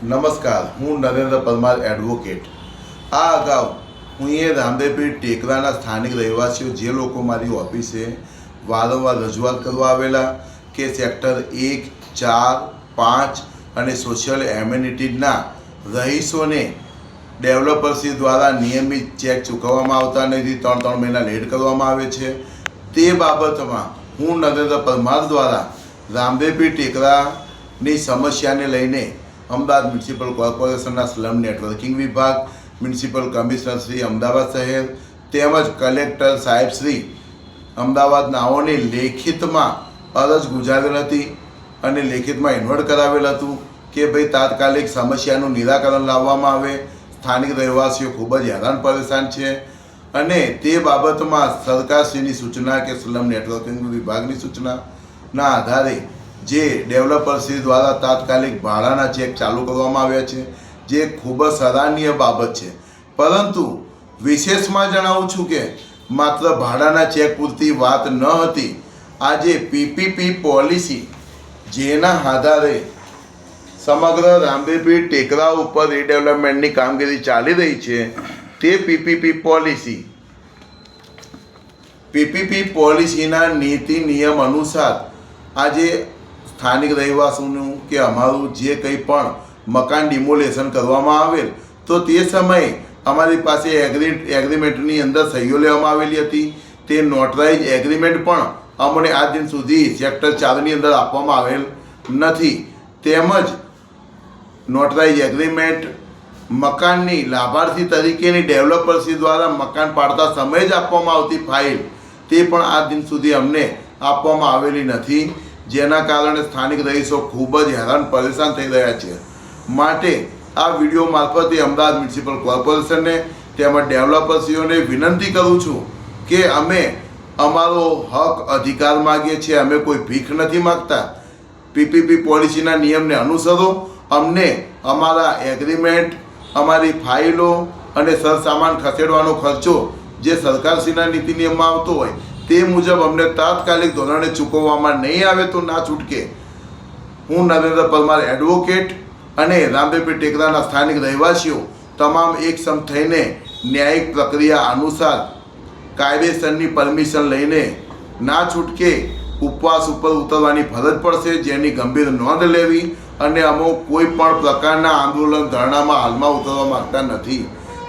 નમસ્કાર, હું નરેન્દ્ર પરમાર એડવોકેટ. આ અગાઉ હું એ રામદેવપીર ટેકરાના સ્થાનિક રહેવાસીઓ જે લોકો મારી ઓફિસે વારંવાર રજૂઆત કરવા આવેલા કે સેક્ટર 1, 4, 5 અને સોશિયલ એમ્યુનિટીના રહીશોને ડેવલપરશ્રી દ્વારા નિયમિત ચેક ચૂકવવામાં આવતા નથી, 3 મહિના લેટ કરવામાં આવે છે. તે બાબતમાં હું નરેન્દ્ર પરમાર દ્વારા રામદેવપીર ટેકરાની સમસ્યાને લઈને અમદાવાદ મ્યુનિસિપલ કોર્પોરેશનના સ્લમ નેટવર્કિંગ વિભાગ, મ્યુનિસિપલ કમિશનર શ્રી અમદાવાદ શહેર તેમજ કલેક્ટર સાહેબ શ્રી અમદાવાદ નાઓને લેખિતમાં અરજ ગુજારેલ હતી અને લેખિતમાં ઇન્વર્ટ કરાવેલ હતું કે ભાઈ તાત્કાલિક સમસ્યાનું નિરાકરણ લાવવામાં આવે. સ્થાનિક રહેવાસીઓ ખૂબ જ હેરાન પરેશાન છે અને તે બાબતમાં સરકારશ્રીની સૂચના કે સ્લમ નેટવર્કિંગ વિભાગની સૂચનાના આધારે જે ડેવલપરશ્રી દ્વારા તાત્કાલિક ભાડાના ચેક ચાલુ કરવામાં આવ્યા છે, જે ખૂબ જ સરાહનીય બાબત છે. પરંતુ વિશેષમાં જણાવું છું કે માત્ર ભાડાના ચેક પૂરતી વાત ન હતી. આજે પીપીપી પોલિસી જેના આધારે સમગ્ર રામદેવપીર ટેકરા ઉપર રીડેવલપમેન્ટની કામગીરી ચાલી રહી છે, તે પીપીપી પોલિસીના નીતિ નિયમ અનુસાર આજે સ્થાનિક રહેવાસીઓનું કે અમારું જે કંઈ પણ મકાન ડિમોલેશન કરવામાં આવેલ તો તે સમયે અમારી પાસે એગ્રીમેન્ટની અંદર સહીઓ લેવામાં આવેલી હતી. તે નોટરાઇઝ એગ્રીમેન્ટ પણ અમને આજ દિન સુધી સેક્ટર 4ની અંદર આપવામાં આવેલ નથી. તેમજ નોટરાઇઝ એગ્રીમેન્ટ મકાનની લાભાર્થી તરીકેની ડેવલપરશ્રી દ્વારા મકાન પાડતા સમયે જ આપવામાં આવતી ફાઇલ તે પણ આજ દિન સુધી અમને આપવામાં આવેલી નથી, જેના કારણે સ્થાનિક રહીશો ખૂબ જ હેરાન પરેશાન થઈ રહ્યા છે. માટે આ વિડીયો મારફતે અમદાવાદ મ્યુનિસિપલ કોર્પોરેશનને તેમજ ડેવલપરશ્રીઓને વિનંતી કરું છું કે અમે અમારો હક અધિકાર માગીએ છીએ, અમે કોઈ ભીખ નથી માગતા. પીપીપી પોલિસીના નિયમને અનુસરો. અમને અમારા એગ્રીમેન્ટ, અમારી ફાઇલો અને સરસામાન ખસેડવાનો ખર્ચો જે સરકારશ્રીના નીતિ નિયમમાં આવતો હોય તે મુજબ અમને તાત્કાલિક ધોરણે ચૂકવવામાં નહીં આવે તો ના છૂટકે. હું નરેન્દ્ર પરમાર એડવોકેટ અને રામદેવપીર ટેકરાના સ્થાનિક રહેવાસીઓ તમામ એકસમ થઈને ન્યાયિક પ્રક્રિયા અનુસાર કાયદેસરની પરમિશન લઈને ના છૂટકે ઉપવાસ ઉપર ઉતરવાની ફરજ પડશે, જેની ગંભીર નોંધ લેવી. અને અમો કોઈ પણ પ્રકારના આંદોલન ધરણામાં હાલમાં ઉતરવા માગતા નથી.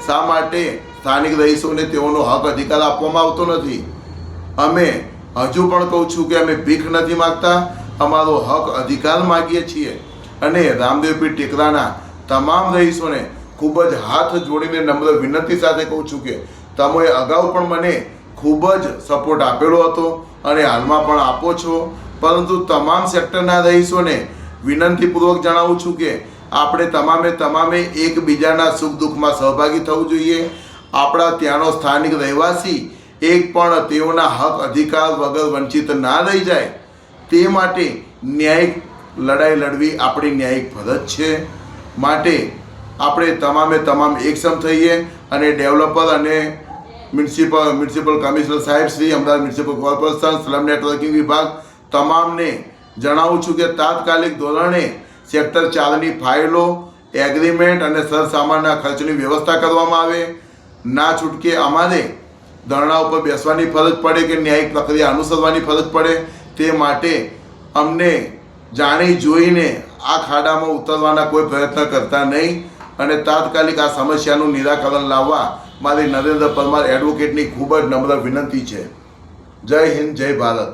શા માટે? સ્થાનિક રહીશોને તેઓનો હક અધિકાર આપવામાં આવતો નથી. અમે હજુ પણ કહું છું કે અમે ભીખ નથી માગતા, અમારો હક અધિકાર માગીએ છીએ. અને રામદેવપીર ટેકરાના તમામ રહીશોને ખૂબ જ હાથ જોડીને નમ્ર વિનંતી સાથે કહું છું કે તમે અગાઉ પણ મને ખૂબ જ સપોર્ટ આપેલો હતો અને હાલમાં પણ આપો છો, પરંતુ તમામ સેક્ટરના રહીશોને વિનંતીપૂર્વક જણાવું છું કે આપણે તમામે એકબીજાના સુખ દુઃખમાં સહભાગી થવું જોઈએ. આપણા ત્યાંનો સ્થાનિક રહેવાસી એક પણ તેઓના હક અધિકાર વગર વંચિત ના રહી જાય તે માટે ન્યાયિક લડાઈ લડવી આપણી ન્યાયિક ફરજ છે. માટે આપણે તમામ એકસમ થઈએ અને ડેવલપર અને મ્યુનિસિપલ કમિશનર સાહેબ Shri Ahmedabad municipal corporation, slum networking વિભાગ તમામને જણાવું છું કે તાત્કાલિક ધોરણે સેક્ટર 4ની ફાઇલો, એગ્રીમેન્ટ અને સરસામાનના ખર્ચની વ્યવસ્થા કરવામાં આવે. ના છૂટકે અમારે ધરણા ઉપર બેસવાની ફરજ પડે કે ન્યાયિક પ્રક્રિયા અનુસરવાની ફરજ પડે. તે માટે અમને જાણી જોઈને આ ખાડામાં ઉતરવાના કોઈ પ્રયત્ન કરતા નહીં અને તાત્કાલિક આ સમસ્યાનું નિરાકરણ લાવવા મારી નરેન્દ્ર પરમાર એડવોકેટની ખૂબ જ નમ્ર વિનંતી છે. જય હિન્દ, જય ભારત.